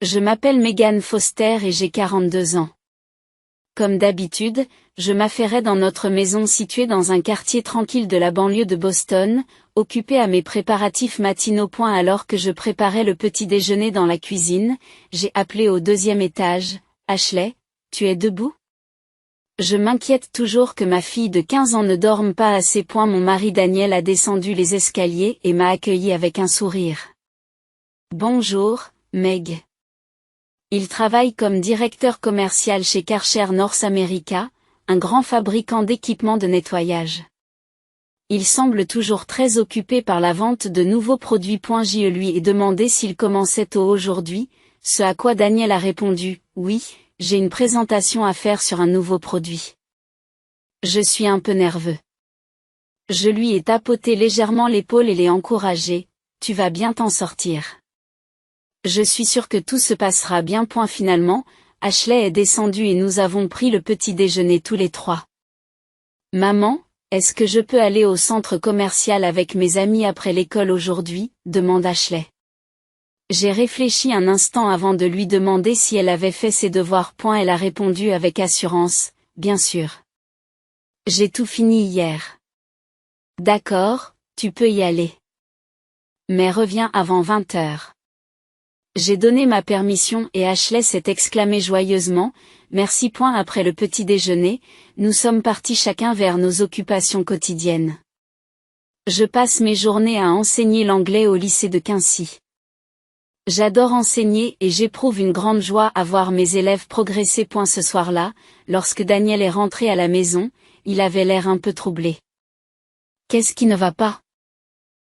Je m'appelle Megan Foster et j'ai 42 ans. Comme d'habitude, je m'affairais dans notre maison située dans un quartier tranquille de la banlieue de Boston, occupée à mes préparatifs matinaux. Alors que je préparais le petit déjeuner dans la cuisine, j'ai appelé au deuxième étage. « Ashley, tu es debout ? Je m'inquiète toujours que ma fille de 15 ans ne dorme pas assez. Mon mari Daniel a descendu les escaliers et m'a accueilli avec un sourire. « Bonjour, Meg. » Il travaille comme directeur commercial chez Karcher North America, un grand fabricant d'équipements de nettoyage. Il semble toujours très occupé par la vente de nouveaux produits. Je lui ai demandé s'il commençait tôt aujourd'hui, ce à quoi Daniel a répondu « Oui, j'ai une présentation à faire sur un nouveau produit. » Je suis un peu nerveux. Je lui ai tapoté légèrement l'épaule et l'ai encouragé « Tu vas bien t'en sortir. » Je suis sûr que tout se passera bien. Finalement, Ashley est descendue et nous avons pris le petit déjeuner tous les trois. Maman, est-ce que je peux aller au centre commercial avec mes amis après l'école aujourd'hui ? Demande Ashley. J'ai réfléchi un instant avant de lui demander si elle avait fait ses devoirs. Elle a répondu avec assurance, bien sûr. J'ai tout fini hier. D'accord, tu peux y aller. Mais reviens avant 20 heures. J'ai donné ma permission et Ashley s'est exclamée joyeusement, merci. Après le petit déjeuner, nous sommes partis chacun vers nos occupations quotidiennes. Je passe mes journées à enseigner l'anglais au lycée de Quincy. J'adore enseigner et j'éprouve une grande joie à voir mes élèves progresser. Ce soir-là, lorsque Daniel est rentré à la maison, il avait l'air un peu troublé. Qu'est-ce qui ne va pas ?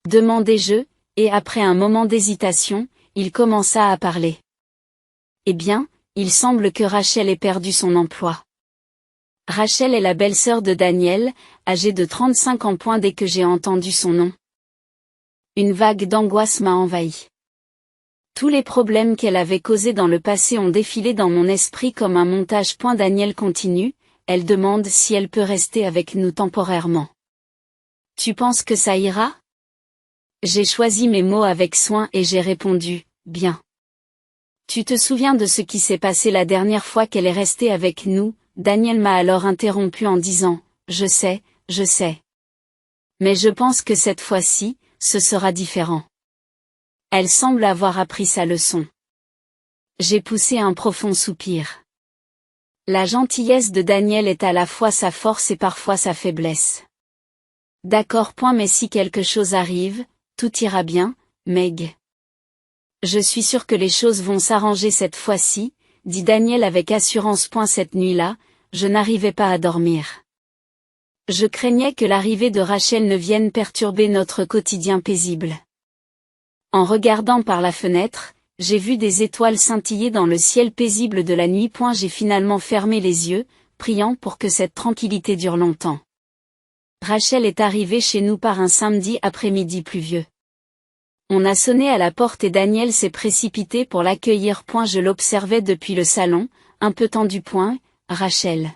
Demandai-je, et après un moment d'hésitation, il commença à parler. Eh bien, il semble que Rachel ait perdu son emploi. Rachel est la belle-sœur de Daniel, âgée de 35 ans. Dès que j'ai entendu son nom, une vague d'angoisse m'a envahi. Tous les problèmes qu'elle avait causés dans le passé ont défilé dans mon esprit comme un montage. Daniel continue, elle demande si elle peut rester avec nous temporairement. Tu penses que ça ira ? J'ai choisi mes mots avec soin et j'ai répondu, bien. Tu te souviens de ce qui s'est passé la dernière fois qu'elle est restée avec nous ? Daniel m'a alors interrompu en disant, je sais. Mais je pense que cette fois-ci, ce sera différent. Elle semble avoir appris sa leçon. J'ai poussé un profond soupir. La gentillesse de Daniel est à la fois sa force et parfois sa faiblesse. D'accord. Mais si quelque chose arrive, tout ira bien, Meg. Je suis sûr que les choses vont s'arranger cette fois-ci, dit Daniel avec assurance. Cette nuit-là, je n'arrivais pas à dormir. Je craignais que l'arrivée de Rachel ne vienne perturber notre quotidien paisible. En regardant par la fenêtre, j'ai vu des étoiles scintiller dans le ciel paisible de la nuit. J'ai finalement fermé les yeux, priant pour que cette tranquillité dure longtemps. Rachel est arrivée chez nous par un samedi après-midi pluvieux. On a sonné à la porte et Daniel s'est précipité pour l'accueillir. Je l'observais depuis le salon, un peu tendu. Rachel.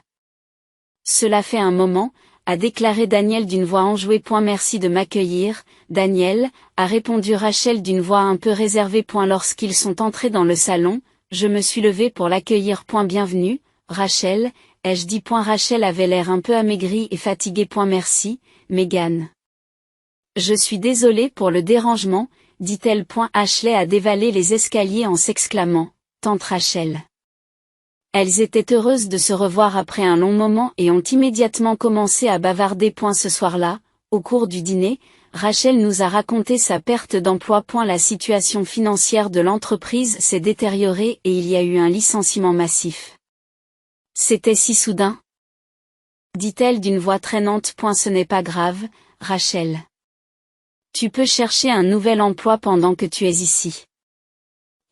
Cela fait un moment, a déclaré Daniel d'une voix enjouée. Merci de m'accueillir, Daniel, a répondu Rachel d'une voix un peu réservée. Lorsqu'ils sont entrés dans le salon, je me suis levée pour l'accueillir. Bienvenue, Rachel, ai-je dit. Rachel avait l'air un peu amaigrie et fatiguée. Merci, Megan. Je suis désolée pour le dérangement, dit-elle. Ashley a dévalé les escaliers en s'exclamant, tante Rachel. Elles étaient heureuses de se revoir après un long moment et ont immédiatement commencé à bavarder. Ce soir-là, au cours du dîner, Rachel nous a raconté sa perte d'emploi. La situation financière de l'entreprise s'est détériorée et il y a eu un licenciement massif. C'était si soudain ? Dit-elle d'une voix traînante. Ce n'est pas grave, Rachel. Tu peux chercher un nouvel emploi pendant que tu es ici.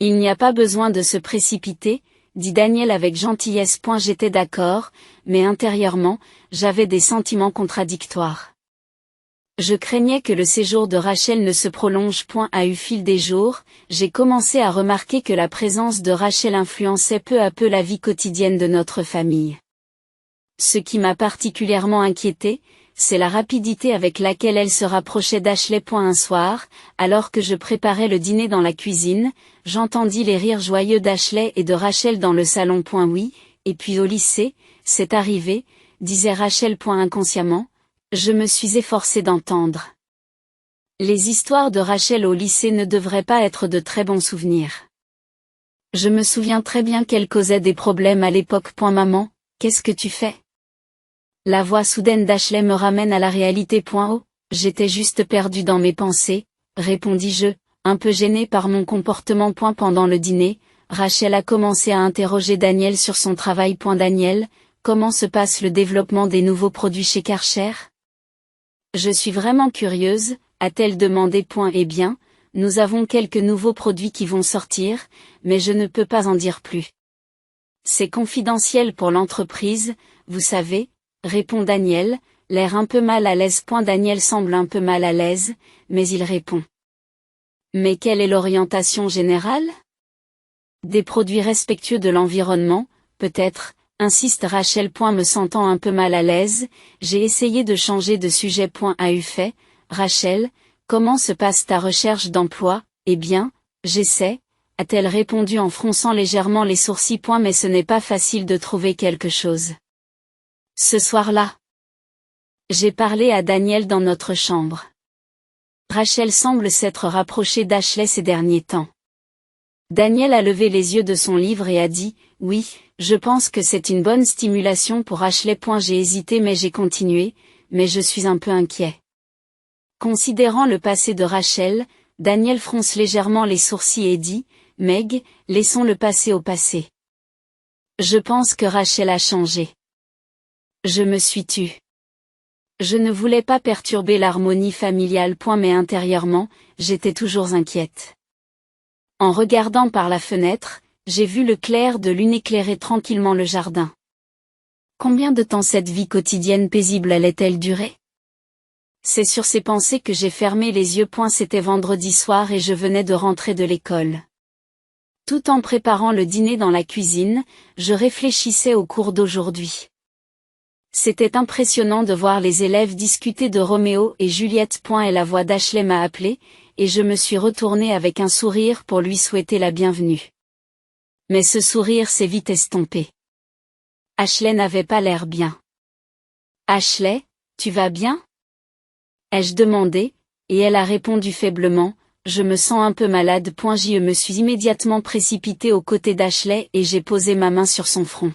Il n'y a pas besoin de se précipiter, dit Daniel avec gentillesse. J'étais d'accord, mais intérieurement, j'avais des sentiments contradictoires. Je craignais que le séjour de Rachel ne se prolonge. Au fil des jours, j'ai commencé à remarquer que la présence de Rachel influençait peu à peu la vie quotidienne de notre famille. Ce qui m'a particulièrement inquiété, c'est la rapidité avec laquelle elle se rapprochait d'Ashley. Un soir, alors que je préparais le dîner dans la cuisine, j'entendis les rires joyeux d'Ashley et de Rachel dans le salon. Oui, et puis au lycée, c'est arrivé, disait Rachel. Inconsciemment, je me suis efforcée d'entendre. Les histoires de Rachel au lycée ne devraient pas être de très bons souvenirs. Je me souviens très bien qu'elle causait des problèmes à l'époque. Maman, qu'est-ce que tu fais? La voix soudaine d'Ashley me ramène à la réalité. Oh, j'étais juste perdue dans mes pensées, répondis-je, un peu gênée par mon comportement. Pendant le dîner, Rachel a commencé à interroger Daniel sur son travail. Daniel, comment se passe le développement des nouveaux produits chez Karcher? Je suis vraiment curieuse, a-t-elle demandé. Eh bien, nous avons quelques nouveaux produits qui vont sortir, mais je ne peux pas en dire plus. C'est confidentiel pour l'entreprise, vous savez, répond Daniel, l'air un peu mal à l'aise. Daniel semble un peu mal à l'aise, mais il répond. Mais quelle est l'orientation générale? Des produits respectueux de l'environnement, peut-être, insiste Rachel. Me sentant un peu mal à l'aise, j'ai essayé de changer de sujet. A eu fait, Rachel, comment se passe ta recherche d'emploi? Eh bien, j'essaie, a-t-elle répondu en fronçant légèrement les sourcils. Mais ce n'est pas facile de trouver quelque chose. Ce soir-là, j'ai parlé à Daniel dans notre chambre. Rachel semble s'être rapprochée d'Ashley ces derniers temps. Daniel a levé les yeux de son livre et a dit, oui, je pense que c'est une bonne stimulation pour Ashley. J'ai hésité mais j'ai continué, mais je suis un peu inquiet. Considérant le passé de Rachel, Daniel fronce légèrement les sourcils et dit, Meg, laissons le passé au passé. Je pense que Rachel a changé. Je me suis tue. Je ne voulais pas perturber l'harmonie familiale. Mais intérieurement, j'étais toujours inquiète. En regardant par la fenêtre, j'ai vu le clair de lune éclairer tranquillement le jardin. Combien de temps cette vie quotidienne paisible allait-elle durer? C'est sur ces pensées que j'ai fermé les yeux. C'était vendredi soir et je venais de rentrer de l'école. Tout en préparant le dîner dans la cuisine, je réfléchissais au cours d'aujourd'hui. C'était impressionnant de voir les élèves discuter de Roméo et Juliette. Et la voix d'Ashley m'a appelé, et je me suis retournée avec un sourire pour lui souhaiter la bienvenue. Mais ce sourire s'est vite estompé. Ashley n'avait pas l'air bien. Ashley, tu vas bien? Ai-je demandé, et elle a répondu faiblement, je me sens un peu malade. Je me suis immédiatement précipitée aux côtés d'Ashley et j'ai posé ma main sur son front.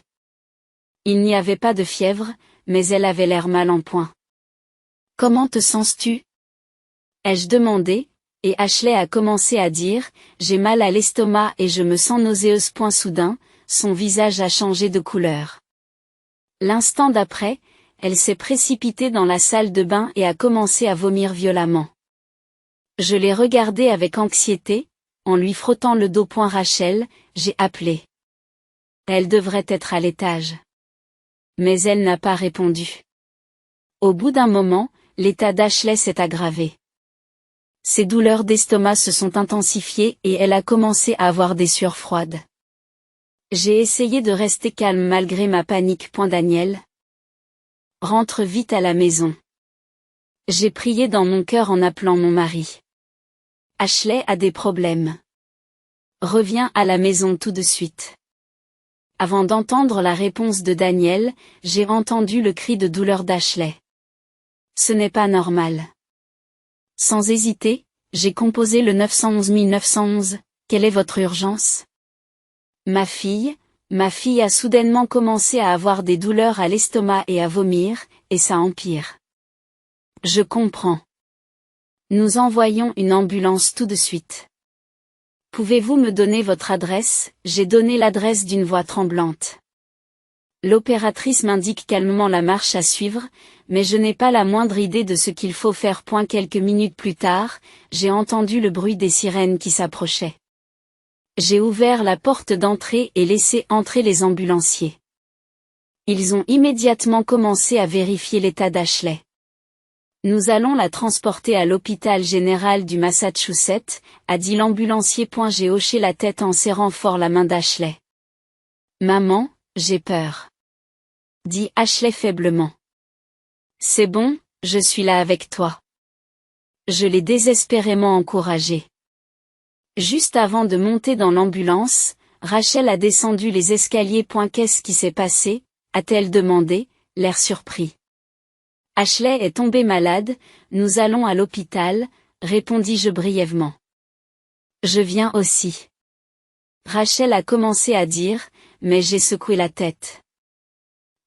Il n'y avait pas de fièvre, mais elle avait l'air mal en point. Comment te sens-tu? Ai-je demandé, et Ashley a commencé à dire, j'ai mal à l'estomac et je me sens nauséeuse. Soudain, son visage a changé de couleur. L'instant d'après, elle s'est précipitée dans la salle de bain et a commencé à vomir violemment. Je l'ai regardée avec anxiété, en lui frottant le dos. Rachel, j'ai appelé. Elle devrait être à l'étage. Mais elle n'a pas répondu. Au bout d'un moment, l'état d'Ashley s'est aggravé. Ses douleurs d'estomac se sont intensifiées et elle a commencé à avoir des sueurs froides. J'ai essayé de rester calme malgré ma panique. Daniel, rentre vite à la maison. J'ai prié dans mon cœur en appelant mon mari. Ashley a des problèmes. Reviens à la maison tout de suite. Avant d'entendre la réponse de Daniel, j'ai entendu le cri de douleur d'Ashley. Ce n'est pas normal. Sans hésiter, j'ai composé le 911 911, quelle est votre urgence? Ma fille a soudainement commencé à avoir des douleurs à l'estomac et à vomir, et ça empire. Je comprends. Nous envoyons une ambulance tout de suite. Pouvez-vous me donner votre adresse? J'ai donné l'adresse d'une voix tremblante. L'opératrice m'indique calmement la marche à suivre, mais je n'ai pas la moindre idée de ce qu'il faut faire. Quelques minutes plus tard, j'ai entendu le bruit des sirènes qui s'approchaient. J'ai ouvert la porte d'entrée et laissé entrer les ambulanciers. Ils ont immédiatement commencé à vérifier l'état d'Ashley. Nous allons la transporter à l'hôpital général du Massachusetts, a dit l'ambulancier. J'ai hoché la tête en serrant fort la main d'Ashley. Maman, j'ai peur. Dit Ashley faiblement. C'est bon, Je suis là avec toi. Je l'ai désespérément encouragé. Juste avant de monter dans l'ambulance, Rachel a descendu les escaliers. Qu'est-ce qui s'est passé, a-t-elle demandé, l'air surpris. Ashley est tombée malade, nous allons à l'hôpital, répondis-je brièvement. Je viens aussi. Rachel a commencé à dire, mais j'ai secoué la tête.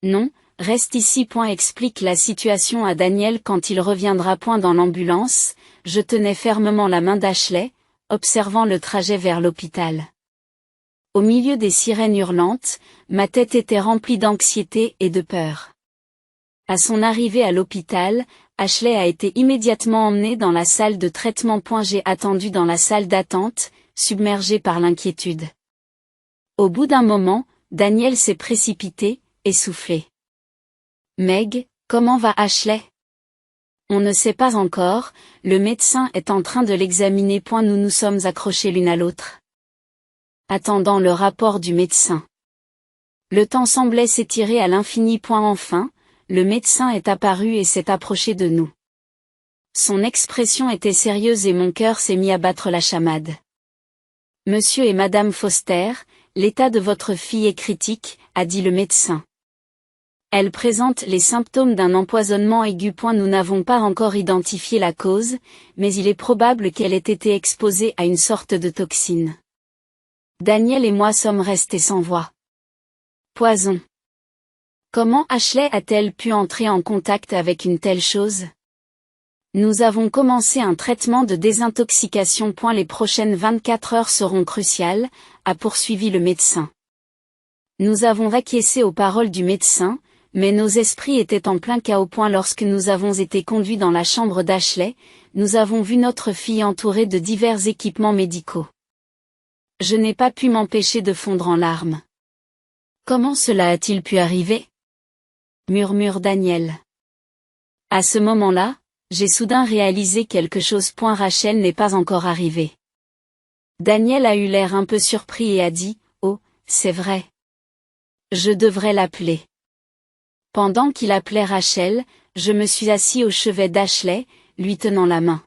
Non, reste ici. Explique la situation à Daniel quand il reviendra. Dans l'ambulance, je tenais fermement la main d'Ashley, observant le trajet vers l'hôpital. Au milieu des sirènes hurlantes, ma tête était remplie d'anxiété et de peur. À son arrivée à l'hôpital, Ashley a été immédiatement emmenée dans la salle de traitement. J'ai attendu dans la salle d'attente, submergé par l'inquiétude. Au bout d'un moment, Daniel s'est précipité, essoufflé. Meg, comment va Ashley? On ne sait pas encore, le médecin est en train de l'examiner. Nous nous sommes accrochés l'une à l'autre, attendant le rapport du médecin. Le temps semblait s'étirer à l'infini. Enfin, le médecin est apparu et s'est approché de nous. Son expression était sérieuse et mon cœur s'est mis à battre la chamade. Monsieur et Madame Foster, l'état de votre fille est critique, a dit le médecin. Elle présente les symptômes d'un empoisonnement aigu. Nous n'avons pas encore identifié la cause, mais il est probable qu'elle ait été exposée à une sorte de toxine. Daniel et moi sommes restés sans voix. Poison. Comment Ashley a-t-elle pu entrer en contact avec une telle chose? Nous avons commencé un traitement de désintoxication. Les prochaines 24 heures seront cruciales, a poursuivi le médecin. Nous avons acquiescé aux paroles du médecin, mais nos esprits étaient en plein chaos. Lorsque nous avons été conduits dans la chambre d'Ashley, nous avons vu notre fille entourée de divers équipements médicaux. Je n'ai pas pu m'empêcher de fondre en larmes. Comment cela a-t-il pu arriver? Murmure Daniel. À ce moment-là, j'ai soudain réalisé quelque chose. Rachel n'est pas encore arrivée. Daniel a eu l'air un peu surpris et a dit, oh, c'est vrai. Je devrais l'appeler. Pendant qu'il appelait Rachel, je me suis assis au chevet d'Ashley, lui tenant la main.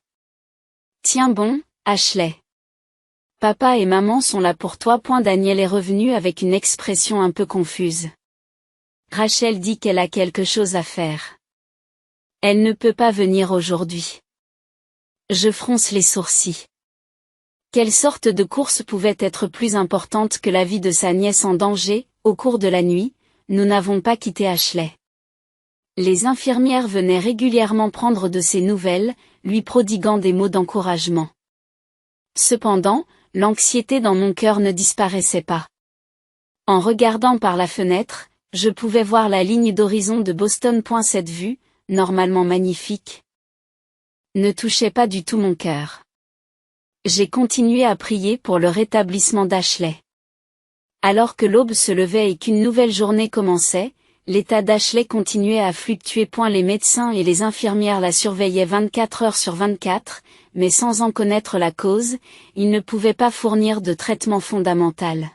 Tiens bon, Ashley. Papa et maman sont là pour toi. Daniel est revenu avec une expression un peu confuse. Rachel dit qu'elle a quelque chose à faire. Elle ne peut pas venir aujourd'hui. Je fronce les sourcils. Quelle sorte de course pouvait être plus importante que la vie de sa nièce en danger? Au cours de la nuit, nous n'avons pas quitté Ashley. Les infirmières venaient régulièrement prendre de ses nouvelles, lui prodiguant des mots d'encouragement. Cependant, l'anxiété dans mon cœur ne disparaissait pas. En regardant par la fenêtre, je pouvais voir la ligne d'horizon de Boston. Cette vue, normalement magnifique, ne touchait pas du tout mon cœur. J'ai continué à prier pour le rétablissement d'Ashley. Alors que l'aube se levait et qu'une nouvelle journée commençait, l'état d'Ashley continuait à fluctuer. Les médecins et les infirmières la surveillaient 24 heures sur 24, mais sans en connaître la cause, ils ne pouvaient pas fournir de traitement fondamental.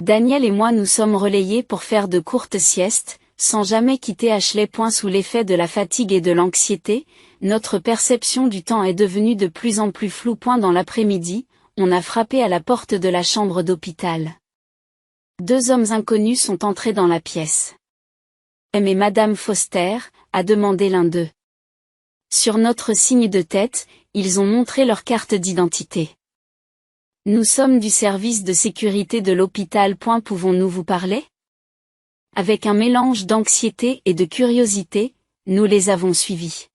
Daniel et moi nous sommes relayés pour faire de courtes siestes, sans jamais quitter Ashley. Sous l'effet de la fatigue et de l'anxiété, notre perception du temps est devenue de plus en plus floue. Dans l'après-midi, on a frappé à la porte de la chambre d'hôpital. 2 hommes inconnus sont entrés dans la pièce. Mais Madame Foster, a demandé l'un d'eux. Sur notre signe de tête, ils ont montré leur carte d'identité. Nous sommes du service de sécurité de l'hôpital. Pouvons-nous vous parler? Avec un mélange d'anxiété et de curiosité, nous les avons suivis.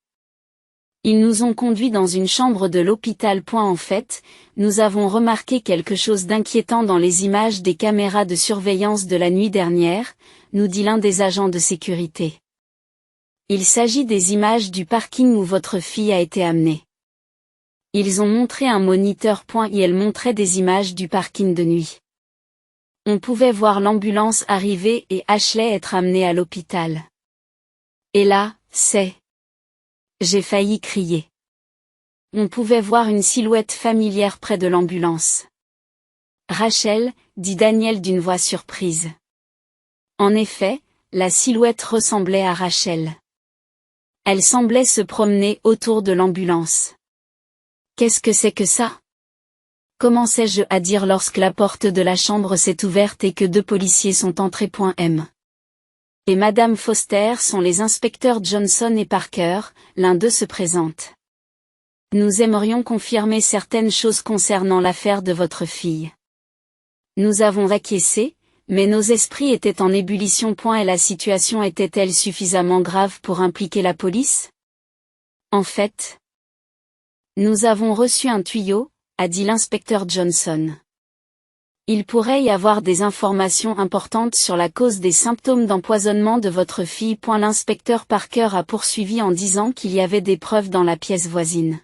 Ils nous ont conduits dans une chambre de l'hôpital. En fait, nous avons remarqué quelque chose d'inquiétant dans les images des caméras de surveillance de la nuit dernière, nous dit l'un des agents de sécurité. Il s'agit des images du parking où votre fille a été amenée. Ils ont montré un moniteur. Et elle montrait des images du parking de nuit. On pouvait voir l'ambulance arriver et Ashley être amenée à l'hôpital. Et là, c'est... J'ai failli crier. On pouvait voir une silhouette familière près de l'ambulance. Rachel, dit Daniel d'une voix surprise. En effet, la silhouette ressemblait à Rachel. Elle semblait se promener autour de l'ambulance. Qu'est-ce que c'est que ça? Commençai-je à dire lorsque la porte de la chambre s'est ouverte et que 2 policiers sont entrés. M. et Madame Foster sont les inspecteurs Johnson et Parker, l'un d'eux se présente. Nous aimerions confirmer certaines choses concernant l'affaire de votre fille. Nous avons acquiescé, mais nos esprits étaient en ébullition. Et la situation était-elle suffisamment grave pour impliquer la police? En fait, nous avons reçu un tuyau, a dit l'inspecteur Johnson. Il pourrait y avoir des informations importantes sur la cause des symptômes d'empoisonnement de votre fille. L'inspecteur Parker a poursuivi en disant qu'il y avait des preuves dans la pièce voisine.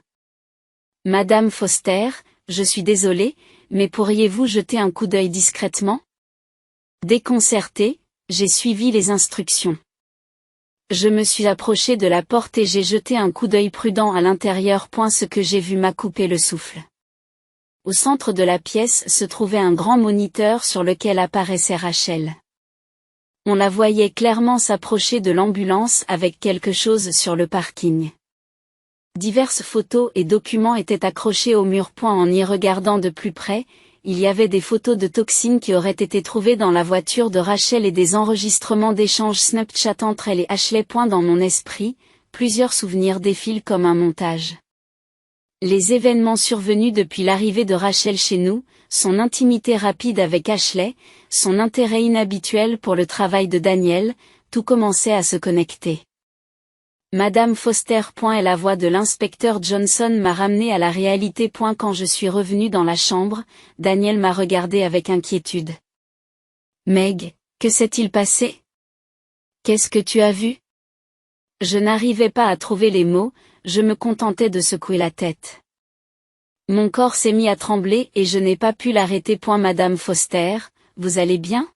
Madame Foster, je suis désolé, mais pourriez-vous jeter un coup d'œil discrètement? Déconcerté, j'ai suivi les instructions. Je me suis approché de la porte et j'ai jeté un coup d'œil prudent à l'intérieur. Ce que j'ai vu m'a coupé le souffle. Au centre de la pièce se trouvait un grand moniteur sur lequel apparaissait Rachel. On la voyait clairement s'approcher de l'ambulance avec quelque chose sur le parking. Diverses photos et documents étaient accrochés au mur. En y regardant de plus près, il y avait des photos de toxines qui auraient été trouvées dans la voiture de Rachel et des enregistrements d'échanges Snapchat entre elle et Ashley. Dans mon esprit, plusieurs souvenirs défilent comme un montage. Les événements survenus depuis l'arrivée de Rachel chez nous, son intimité rapide avec Ashley, son intérêt inhabituel pour le travail de Daniel, tout commençait à se connecter. Madame Foster. Et la voix de l'inspecteur Johnson m'a ramené à la réalité. Quand je suis revenu dans la chambre, Daniel m'a regardé avec inquiétude. Meg, que s'est-il passé? Qu'est-ce que tu as vu? Je n'arrivais pas à trouver les mots, je me contentais de secouer la tête. Mon corps s'est mis à trembler et je n'ai pas pu l'arrêter. Madame Foster, vous allez bien?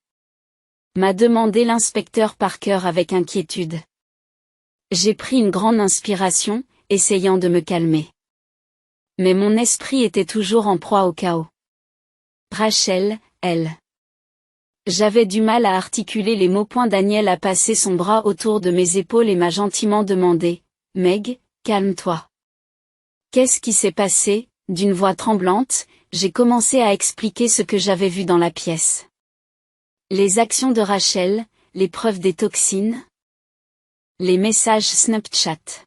M'a demandé l'inspecteur Parker avec inquiétude. J'ai pris une grande inspiration, essayant de me calmer. Mais mon esprit était toujours en proie au chaos. Rachel, elle. J'avais du mal à articuler les mots. Daniel a passé son bras autour de mes épaules et m'a gentiment demandé, « Meg, calme-toi. » Qu'est-ce qui s'est passé? D'une voix tremblante, j'ai commencé à expliquer ce que j'avais vu dans la pièce. Les actions de Rachel, les preuves des toxines. Les messages Snapchat.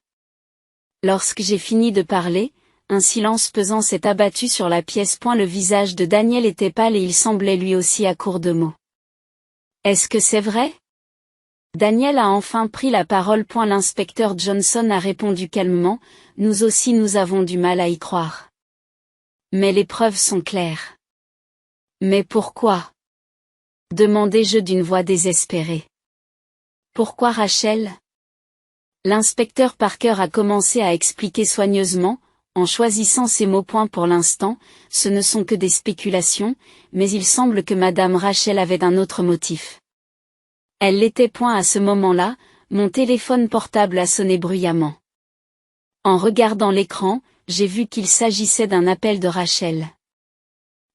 Lorsque j'ai fini de parler, un silence pesant s'est abattu sur la pièce. Le visage de Daniel était pâle et il semblait lui aussi à court de mots. Est-ce que c'est vrai? Daniel a enfin pris la parole. L'inspecteur Johnson a répondu calmement, nous aussi nous avons du mal à y croire. Mais les preuves sont claires. Mais pourquoi? Demandai-je d'une voix désespérée. Pourquoi Rachel? L'inspecteur Parker a commencé à expliquer soigneusement, en choisissant ses mots. Pour l'instant, ce ne sont que des spéculations, mais il semble que Madame Rachel avait un autre motif. Elle l'était. À ce moment-là, mon téléphone portable a sonné bruyamment. En regardant l'écran, j'ai vu qu'il s'agissait d'un appel de Rachel.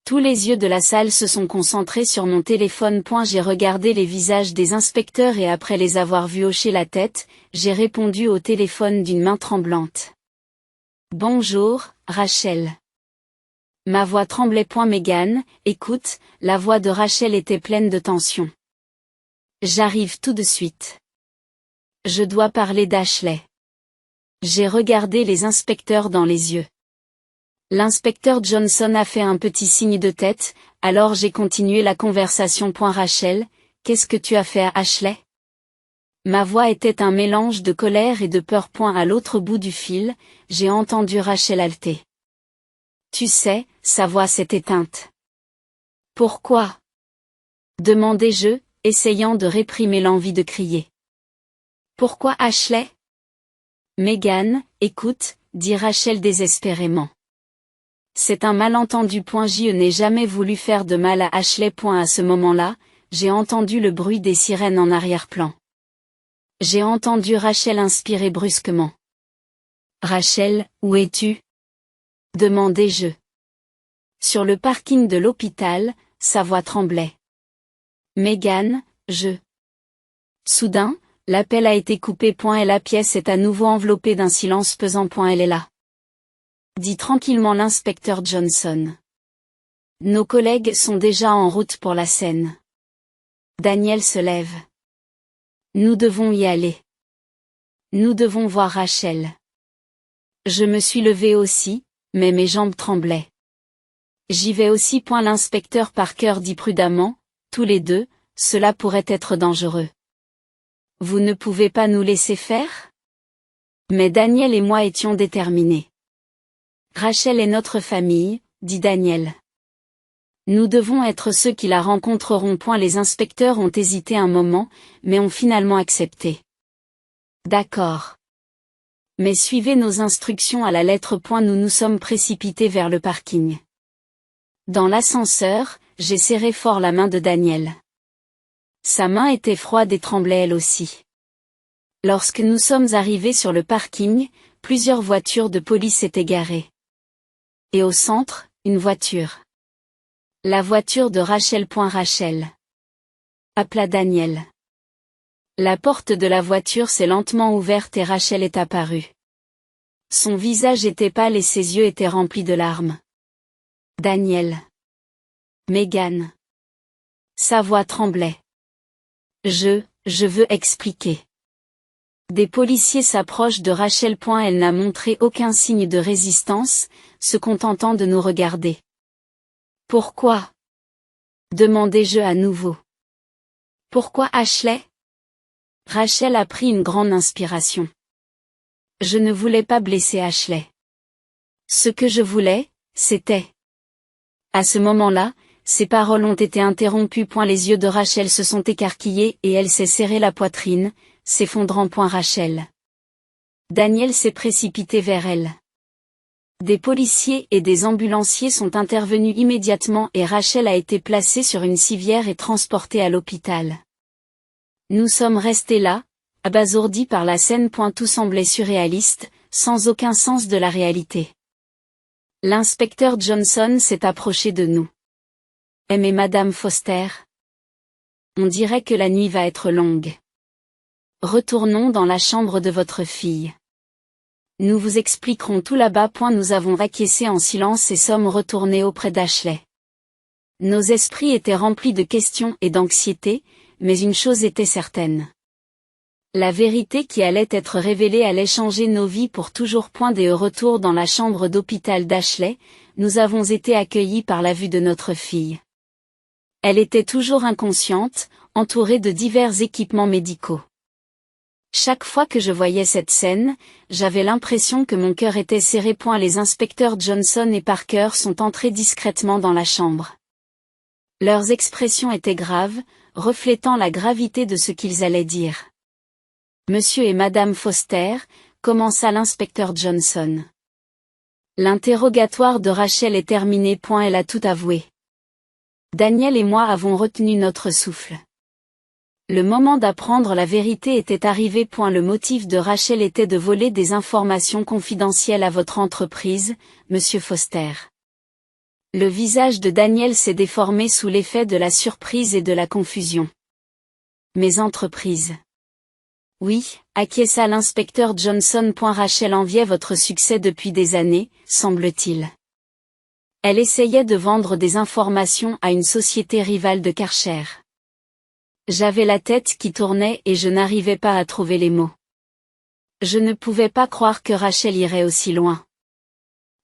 Tous les yeux de la salle se sont concentrés sur mon téléphone. J'ai regardé les visages des inspecteurs et après les avoir vus hocher la tête, j'ai répondu au téléphone d'une main tremblante. Bonjour, Rachel. Ma voix tremblait. Megan, écoute, la voix de Rachel était pleine de tension. J'arrive tout de suite. Je dois parler d'Ashley. J'ai regardé les inspecteurs dans les yeux. L'inspecteur Johnson a fait un petit signe de tête, alors j'ai continué la conversation. Rachel, qu'est-ce que tu as fait à Ashley? Ma voix était un mélange de colère et de peur. À l'autre bout du fil, j'ai entendu Rachel halter. Tu sais, sa voix s'est éteinte. Pourquoi? Demandai-je, essayant de réprimer l'envie de crier. Pourquoi Ashley? Megan, écoute, dit Rachel désespérément. C'est un malentendu. Je n'ai jamais voulu faire de mal à Ashley. À ce moment-là, j'ai entendu le bruit des sirènes en arrière-plan. J'ai entendu Rachel inspirer brusquement. Rachel, où es-tu? Demandai-je. Sur le parking de l'hôpital, sa voix tremblait. Megan, Soudain, L'appel a été coupé. Et la pièce est à nouveau enveloppée d'un silence pesant. Elle est là, dit tranquillement l'inspecteur Johnson. Nos collègues sont déjà en route pour la scène. Daniel se lève. Nous devons y aller. Nous devons voir Rachel. Je me suis levé aussi, mais mes jambes tremblaient. J'y vais aussi. L'inspecteur Parker dit prudemment, tous les deux, cela pourrait être dangereux. Vous ne pouvez pas nous laisser faire? Mais Daniel et moi étions déterminés. Rachel est notre famille, dit Daniel. Nous devons être ceux qui la rencontreront. Les inspecteurs ont hésité un moment, mais ont finalement accepté. D'accord. Mais suivez nos instructions à la lettre. Nous nous sommes précipités vers le parking. Dans l'ascenseur, j'ai serré fort la main de Daniel. Sa main était froide et tremblait elle aussi. Lorsque nous sommes arrivés sur le parking, plusieurs voitures de police étaient garées. Et au centre, une voiture. La voiture de Rachel. Rachel. Appela Daniel. La porte de la voiture s'est lentement ouverte et Rachel est apparue. Son visage était pâle et ses yeux étaient remplis de larmes. Daniel. Megan. Sa voix tremblait. Je veux expliquer. Des policiers s'approchent de Rachel. Elle n'a montré aucun signe de résistance, se contentant de nous regarder. Pourquoi? Demandai-je à nouveau. Pourquoi Ashley? Rachel a pris une grande inspiration. Je ne voulais pas blesser Ashley. Ce que je voulais, c'était... À ce moment-là, ses paroles ont été interrompues. Les yeux de Rachel se sont écarquillés et elle s'est serré la poitrine, s'effondrant. Rachel. Daniel s'est précipité vers elle. Des policiers et des ambulanciers sont intervenus immédiatement et Rachel a été placée sur une civière et transportée à l'hôpital. Nous sommes restés là, abasourdis par la scène. Tout semblait surréaliste, sans aucun sens de la réalité. L'inspecteur Johnson s'est approché de nous. Mais Madame Foster? On dirait que la nuit va être longue. Retournons dans la chambre de votre fille. Nous vous expliquerons tout là-bas. Nous avons acquiescé en silence et sommes retournés auprès d'Ashley. Nos esprits étaient remplis de questions et d'anxiété, mais une chose était certaine. La vérité qui allait être révélée allait changer nos vies pour toujours. Dès le retour dans la chambre d'hôpital d'Ashley, nous avons été accueillis par la vue de notre fille. Elle était toujours inconsciente, entourée de divers équipements médicaux. Chaque fois que je voyais cette scène, j'avais l'impression que mon cœur était serré. Les inspecteurs Johnson et Parker sont entrés discrètement dans la chambre. Leurs expressions étaient graves, reflétant la gravité de ce qu'ils allaient dire. Monsieur et Madame Foster, commença l'inspecteur Johnson. L'interrogatoire de Rachel est terminé. Elle a tout avoué. Daniel et moi avons retenu notre souffle. Le moment d'apprendre la vérité était arrivé. Le motif de Rachel était de voler des informations confidentielles à votre entreprise, Monsieur Foster. Le visage de Daniel s'est déformé sous l'effet de la surprise et de la confusion. Mes entreprises. Oui, acquiesça l'inspecteur Johnson. Rachel enviait votre succès depuis des années, semble-t-il. Elle essayait de vendre des informations à une société rivale de Karcher. J'avais la tête qui tournait et je n'arrivais pas à trouver les mots. Je ne pouvais pas croire que Rachel irait aussi loin.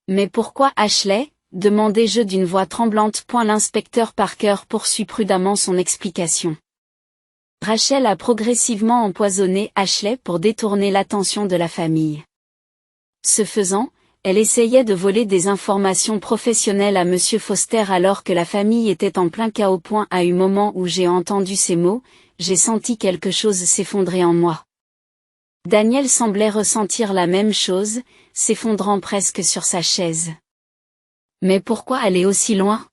Mais pourquoi Ashley? Demandai-je d'une voix tremblante. L'inspecteur Parker poursuit prudemment son explication. Rachel a progressivement empoisonné Ashley pour détourner l'attention de la famille. Ce faisant, elle essayait de voler des informations professionnelles à Monsieur Foster alors que la famille était en plein chaos. À un moment où j'ai entendu ces mots, j'ai senti quelque chose s'effondrer en moi. Daniel semblait ressentir la même chose, s'effondrant presque sur sa chaise. Mais pourquoi aller aussi loin?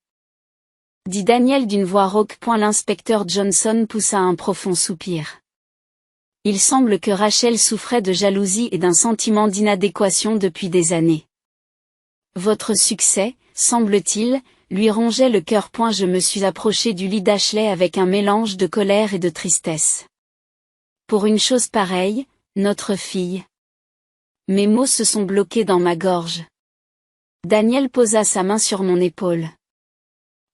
Dit Daniel d'une voix rauque. L'inspecteur Johnson poussa un profond soupir. Il semble que Rachel souffrait de jalousie et d'un sentiment d'inadéquation depuis des années. Votre succès, semble-t-il, lui rongeait le cœur. Je me suis approché du lit d'Ashley avec un mélange de colère et de tristesse. Pour une chose pareille, notre fille. Mes mots se sont bloqués dans ma gorge. Daniel posa sa main sur mon épaule.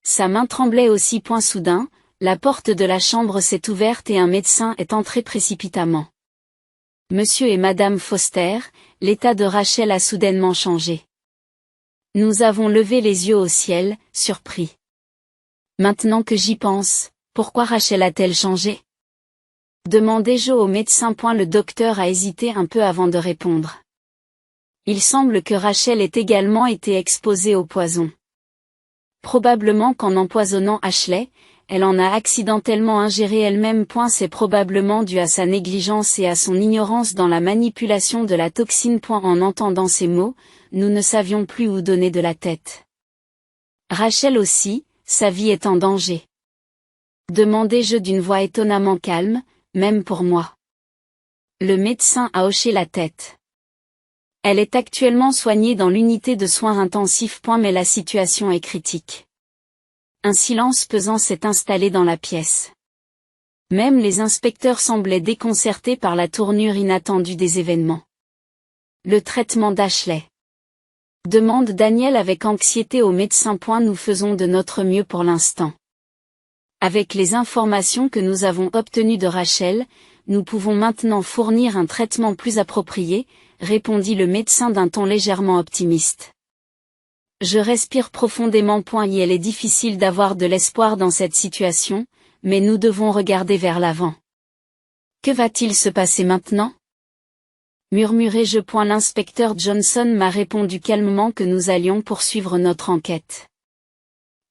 Sa main tremblait aussi. Soudain, la porte de la chambre s'est ouverte et un médecin est entré précipitamment. Monsieur et Madame Foster, l'état de Rachel a soudainement changé. Nous avons levé les yeux au ciel, surpris. Maintenant que j'y pense, pourquoi Rachel a-t-elle changé? Demandai-je au médecin. Le docteur a hésité un peu avant de répondre. Il semble que Rachel ait également été exposée au poison. Probablement qu'en empoisonnant Ashley, elle en a accidentellement ingéré elle-même. C'est probablement dû à sa négligence et à son ignorance dans la manipulation de la toxine. En entendant ces mots, nous ne savions plus où donner de la tête. Rachel aussi, sa vie est en danger. Demandai-je d'une voix étonnamment calme, même pour moi. Le médecin a hoché la tête. Elle est actuellement soignée dans l'unité de soins intensifs. Mais la situation est critique. Un silence pesant s'est installé dans la pièce. Même les inspecteurs semblaient déconcertés par la tournure inattendue des événements. Le traitement d'Ashley. Demande Daniel avec anxiété au médecin. Nous faisons de notre mieux pour l'instant. Avec les informations que nous avons obtenues de Rachel, nous pouvons maintenant fournir un traitement plus approprié, répondit le médecin d'un ton légèrement optimiste. Je respire profondément. Il est difficile d'avoir de l'espoir dans cette situation, mais nous devons regarder vers l'avant. Que va-t-il se passer maintenant? Murmurai-je. L'inspecteur Johnson m'a répondu calmement que nous allions poursuivre notre enquête.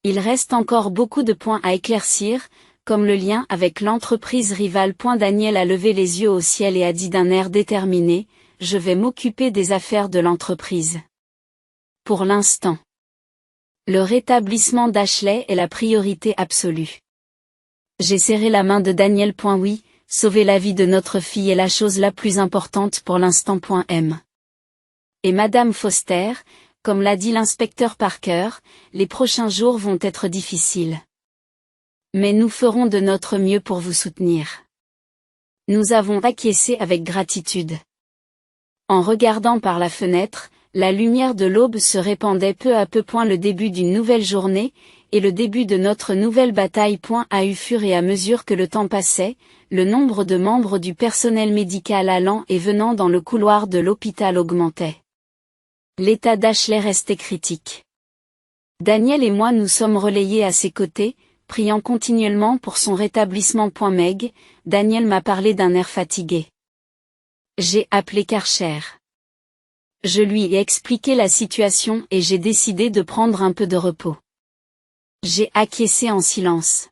Il reste encore beaucoup de points à éclaircir, comme le lien avec l'entreprise rivale. Daniel a levé les yeux au ciel et a dit d'un air déterminé, « Je vais m'occuper des affaires de l'entreprise. Pour l'instant. Le rétablissement d'Ashley est la priorité absolue. » J'ai serré la main de Daniel. Oui, sauver la vie de notre fille est la chose la plus importante pour l'instant. M. Et Madame Foster, comme l'a dit l'inspecteur Parker, les prochains jours vont être difficiles. Mais nous ferons de notre mieux pour vous soutenir. Nous avons acquiescé avec gratitude. En regardant par la fenêtre, la lumière de l'aube se répandait peu à peu. Le début d'une nouvelle journée, et le début de notre nouvelle bataille. À fur et à mesure que le temps passait, le nombre de membres du personnel médical allant et venant dans le couloir de l'hôpital augmentait. L'état d'Ashley restait critique. Daniel et moi nous sommes relayés à ses côtés, priant continuellement pour son rétablissement. Meg, Daniel m'a parlé d'un air fatigué. J'ai appelé Karcher. Je lui ai expliqué la situation et j'ai décidé de prendre un peu de repos. J'ai acquiescé en silence.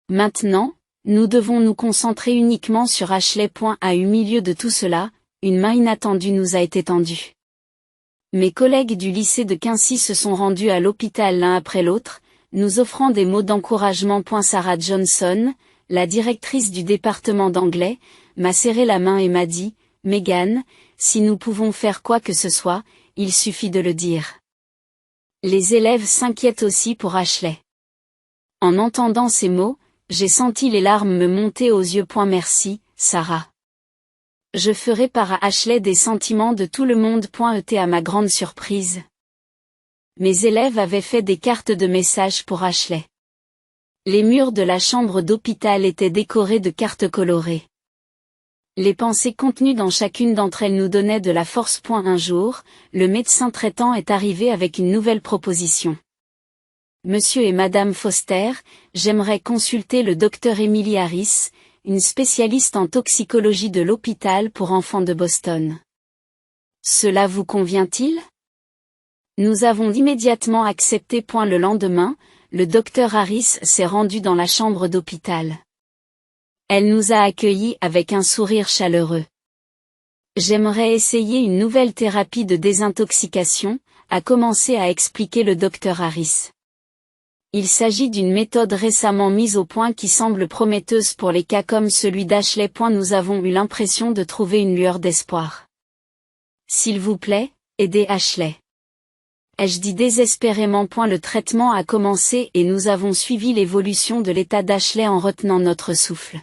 Maintenant, nous devons nous concentrer uniquement sur Ashley. Au milieu de tout cela, une main inattendue nous a été tendue. Mes collègues du lycée de Quincy se sont rendus à l'hôpital l'un après l'autre, nous offrant des mots d'encouragement. Sarah Johnson, la directrice du département d'anglais, m'a serré la main et m'a dit, « Megan, si nous pouvons faire quoi que ce soit, il suffit de le dire. » Les élèves s'inquiètent aussi pour Ashley. En entendant ces mots, j'ai senti les larmes me monter aux yeux. Merci, Sarah. Je ferai part à Ashley des sentiments de tout le monde. À ma grande surprise. Mes élèves avaient fait des cartes de messages pour Ashley. Les murs de la chambre d'hôpital étaient décorés de cartes colorées. Les pensées contenues dans chacune d'entre elles nous donnaient de la force. Un jour, le médecin traitant est arrivé avec une nouvelle proposition. Monsieur et Madame Foster, j'aimerais consulter le docteur Emily Harris, une spécialiste en toxicologie de l'hôpital pour enfants de Boston. Cela vous convient-il? Nous avons immédiatement accepté. Le lendemain, le docteur Harris s'est rendu dans la chambre d'hôpital. Elle nous a accueillis avec un sourire chaleureux. J'aimerais essayer une nouvelle thérapie de désintoxication, a commencé à expliquer le docteur Harris. Il s'agit d'une méthode récemment mise au point qui semble prometteuse pour les cas comme celui d'Ashley. Nous avons eu l'impression de trouver une lueur d'espoir. S'il vous plaît, aidez Ashley. Ai-je dit désespérément. Le traitement a commencé et nous avons suivi l'évolution de l'état d'Ashley en retenant notre souffle.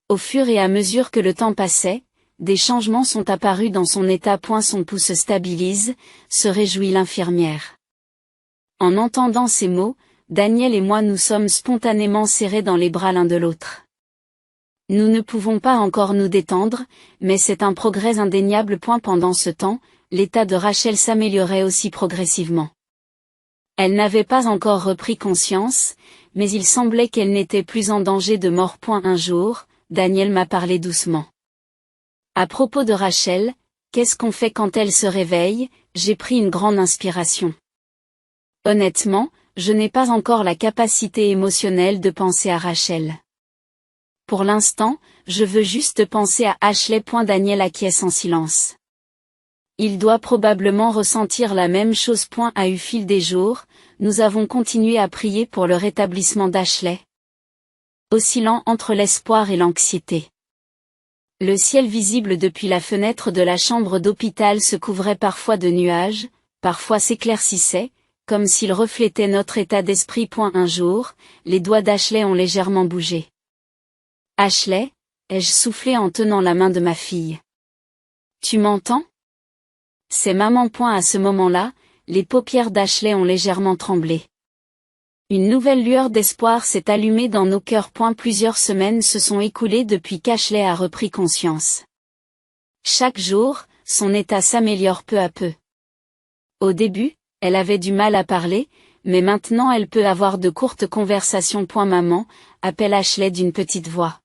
Au fur et à mesure que le temps passait, des changements sont apparus dans son état. Son pouls se stabilise, se réjouit l'infirmière. En entendant ces mots, Daniel et moi nous sommes spontanément serrés dans les bras l'un de l'autre. Nous ne pouvons pas encore nous détendre, mais c'est un progrès indéniable. Pendant ce temps, l'état de Rachel s'améliorait aussi progressivement. Elle n'avait pas encore repris conscience, mais il semblait qu'elle n'était plus en danger de mort. Un jour, Daniel m'a parlé doucement. À propos de Rachel, qu'est-ce qu'on fait quand elle se réveille? J'ai pris une grande inspiration. Honnêtement, je n'ai pas encore la capacité émotionnelle de penser à Rachel. Pour l'instant, je veux juste penser à Ashley. Daniel acquiesce en silence. Il doit probablement ressentir la même chose. Au fil des jours, nous avons continué à prier pour le rétablissement d'Ashley, oscillant entre l'espoir et l'anxiété. Le ciel visible depuis la fenêtre de la chambre d'hôpital se couvrait parfois de nuages, parfois s'éclaircissait, comme s'il reflétait notre état d'esprit. Un jour, les doigts d'Ashley ont légèrement bougé. Ashley, ai-je soufflé en tenant la main de ma fille. Tu m'entends? C'est maman. À ce moment-là, les paupières d'Ashley ont légèrement tremblé. Une nouvelle lueur d'espoir s'est allumée dans nos cœurs. Plusieurs semaines se sont écoulées depuis qu'Ashley a repris conscience. Chaque jour, son état s'améliore peu à peu. Au début, elle avait du mal à parler, mais maintenant elle peut avoir de courtes conversations. Maman, appelle Ashley d'une petite voix.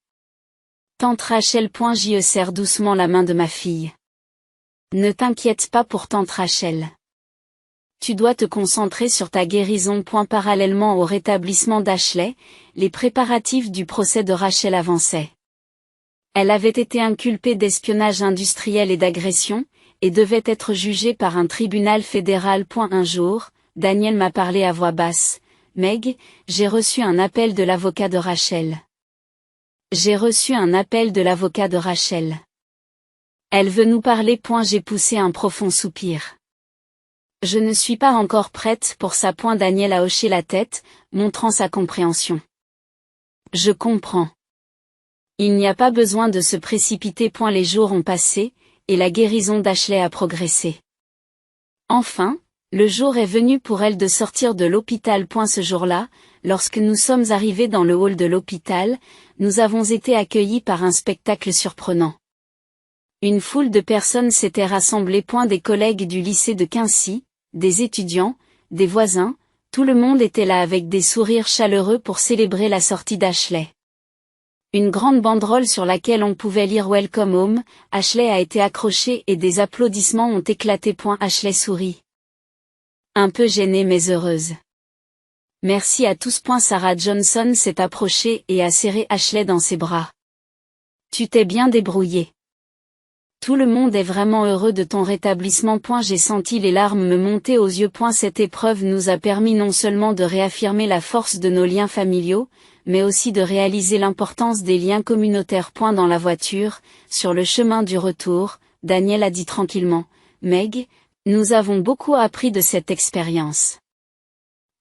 Tante Rachel. Je serre doucement la main de ma fille. Ne t'inquiète pas pour tante Rachel. Tu dois te concentrer sur ta guérison. Parallèlement au rétablissement d'Ashley, les préparatifs du procès de Rachel avançaient. Elle avait été inculpée d'espionnage industriel et d'agression, et devait être jugée par un tribunal fédéral. Un jour, Daniel m'a parlé à voix basse. Meg, j'ai reçu un appel de l'avocat de Rachel. J'ai reçu un appel de l'avocat de Rachel. Elle veut nous parler. J'ai poussé un profond soupir. Je ne suis pas encore prête pour ça. Daniel a hoché la tête, montrant sa compréhension. Je comprends. Il n'y a pas besoin de se précipiter. Les jours ont passé, et la guérison d'Ashley a progressé. Enfin, le jour est venu pour elle de sortir de l'hôpital. Ce jour-là, lorsque nous sommes arrivés dans le hall de l'hôpital, nous avons été accueillis par un spectacle surprenant. Une foule de personnes s'était rassemblée. Des collègues du lycée de Quincy, des étudiants, des voisins, tout le monde était là avec des sourires chaleureux pour célébrer la sortie d'Ashley. Une grande banderole sur laquelle on pouvait lire Welcome Home, Ashley a été accrochée et des applaudissements ont éclaté. Ashley sourit. Un peu gênée mais heureuse. Merci à tous. Sarah Johnson s'est approchée et a serré Ashley dans ses bras. Tu t'es bien débrouillée. Tout le monde est vraiment heureux de ton rétablissement. J'ai senti les larmes me monter aux yeux. Cette épreuve nous a permis non seulement de réaffirmer la force de nos liens familiaux, mais aussi de réaliser l'importance des liens communautaires. Dans la voiture, sur le chemin du retour, Daniel a dit tranquillement, Meg, nous avons beaucoup appris de cette expérience.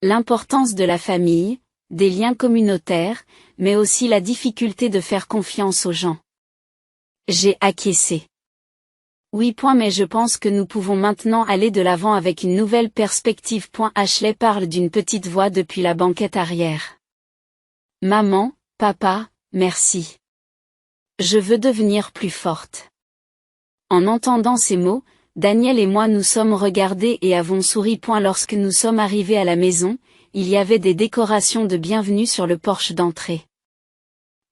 L'importance de la famille, des liens communautaires, mais aussi la difficulté de faire confiance aux gens. J'ai acquiescé. Oui. Mais je pense que nous pouvons maintenant aller de l'avant avec une nouvelle perspective. Ashley parle d'une petite voix depuis la banquette arrière. Maman, papa, merci. Je veux devenir plus forte. En entendant ces mots, Daniel et moi nous sommes regardés et avons souri. Lorsque nous sommes arrivés à la maison, il y avait des décorations de bienvenue sur le porche d'entrée.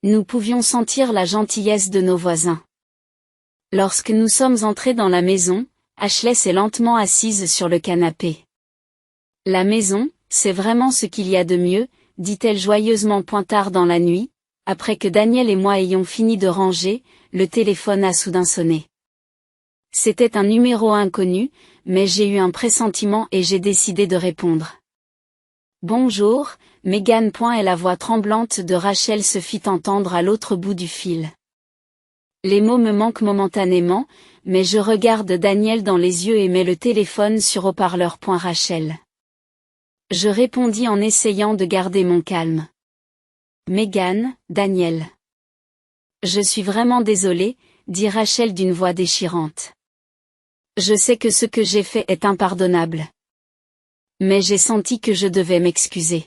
Nous pouvions sentir la gentillesse de nos voisins. Lorsque nous sommes entrés dans la maison, Ashley s'est lentement assise sur le canapé. La maison, c'est vraiment ce qu'il y a de mieux, dit-elle joyeusement. Tard dans la nuit, après que Daniel et moi ayons fini de ranger, le téléphone a soudain sonné. C'était un numéro inconnu, mais j'ai eu un pressentiment et j'ai décidé de répondre. Bonjour, Megan. Et la voix tremblante de Rachel se fit entendre à l'autre bout du fil. Les mots me manquent momentanément, mais je regarde Daniel dans les yeux et mets le téléphone sur haut-parleur. Rachel. Je répondis en essayant de garder mon calme. Megan, Daniel. Je suis vraiment désolée, dit Rachel d'une voix déchirante. Je sais que ce que j'ai fait est impardonnable. Mais j'ai senti que je devais m'excuser.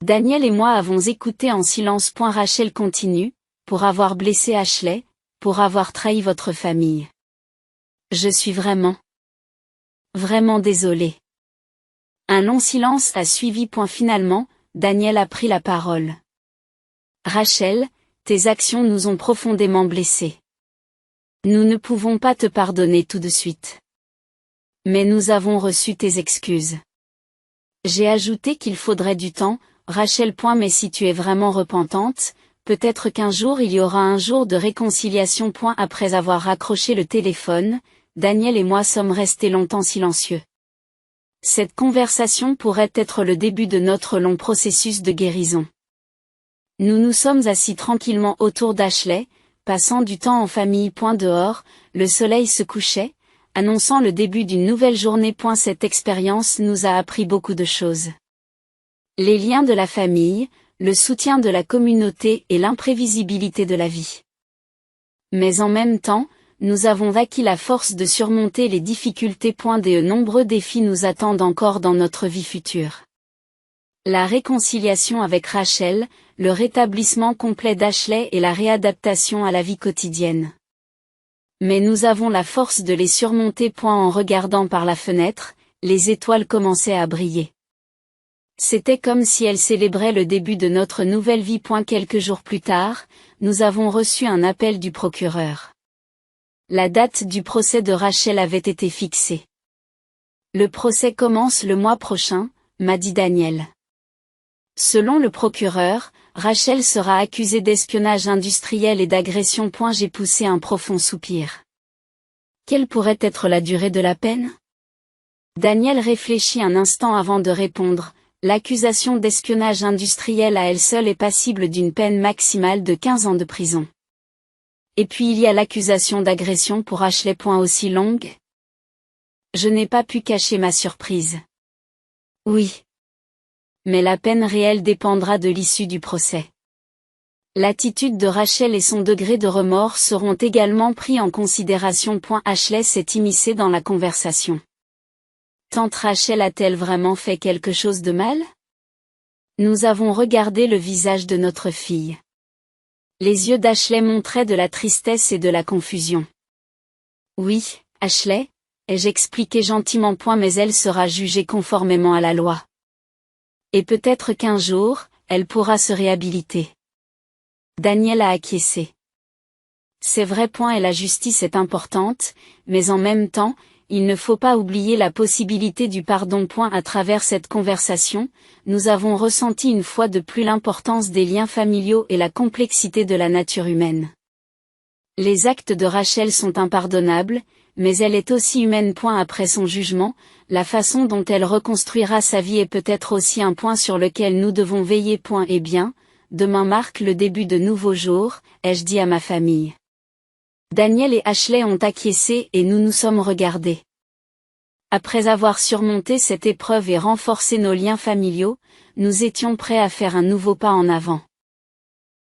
Daniel et moi avons écouté en silence. Rachel continue, pour avoir blessé Ashley, pour avoir trahi votre famille. Je suis vraiment désolée. Un long silence a suivi. Finalement, Daniel a pris la parole. Rachel, tes actions nous ont profondément blessés. Nous ne pouvons pas te pardonner tout de suite. Mais nous avons reçu tes excuses. J'ai ajouté qu'il faudrait du temps, Rachel. Mais si tu es vraiment repentante, peut-être qu'un jour il y aura un jour de réconciliation. Après avoir raccroché le téléphone, Daniel et moi sommes restés longtemps silencieux. Cette conversation pourrait être le début de notre long processus de guérison. Nous nous sommes assis tranquillement autour d'Ashley, passant du temps en famille. Dehors, le soleil se couchait, annonçant le début d'une nouvelle journée. Cette expérience nous a appris beaucoup de choses. Les liens de la famille, le soutien de la communauté et l'imprévisibilité de la vie. Mais en même temps, nous avons acquis la force de surmonter les difficultés. De nombreux défis nous attendent encore dans notre vie future. La réconciliation avec Rachel, le rétablissement complet d'Ashley et la réadaptation à la vie quotidienne. Mais nous avons la force de les surmonter. En regardant par la fenêtre, les étoiles commençaient à briller. C'était comme si elles célébraient le début de notre nouvelle vie. Quelques jours plus tard, nous avons reçu un appel du procureur. La date du procès de Rachel avait été fixée. Le procès commence le mois prochain, m'a dit Daniel. Selon le procureur, Rachel sera accusée d'espionnage industriel et d'agression. J'ai poussé un profond soupir. Quelle pourrait être la durée de la peine? Daniel réfléchit un instant avant de répondre. L'accusation d'espionnage industriel à elle seule est passible d'une peine maximale de 15 ans de prison. Et puis il y a l'accusation d'agression pour Ashley. Aussi longue? Je n'ai pas pu cacher ma surprise. Oui. Mais la peine réelle dépendra de l'issue du procès. L'attitude de Rachel et son degré de remords seront également pris en considération. Ashley s'est immiscée dans la conversation. Tante Rachel a-t-elle vraiment fait quelque chose de mal? Nous avons regardé le visage de notre fille. Les yeux d'Ashley montraient de la tristesse et de la confusion. Oui, Ashley, ai-je expliqué gentiment. Mais elle sera jugée conformément à la loi. Et peut-être qu'un jour, elle pourra se réhabiliter. Daniel a acquiescé. C'est vrai. Et la justice est importante, mais en même temps, il ne faut pas oublier la possibilité du pardon. À travers cette conversation, nous avons ressenti une fois de plus l'importance des liens familiaux et la complexité de la nature humaine. Les actes de Rachel sont impardonnables, mais elle est aussi humaine. Après son jugement, la façon dont elle reconstruira sa vie est peut-être aussi un point sur lequel nous devons veiller. Eh bien, demain marque le début de nouveaux jours, ai-je dit à ma famille. Daniel et Ashley ont acquiescé et nous nous sommes regardés. Après avoir surmonté cette épreuve et renforcé nos liens familiaux, nous étions prêts à faire un nouveau pas en avant.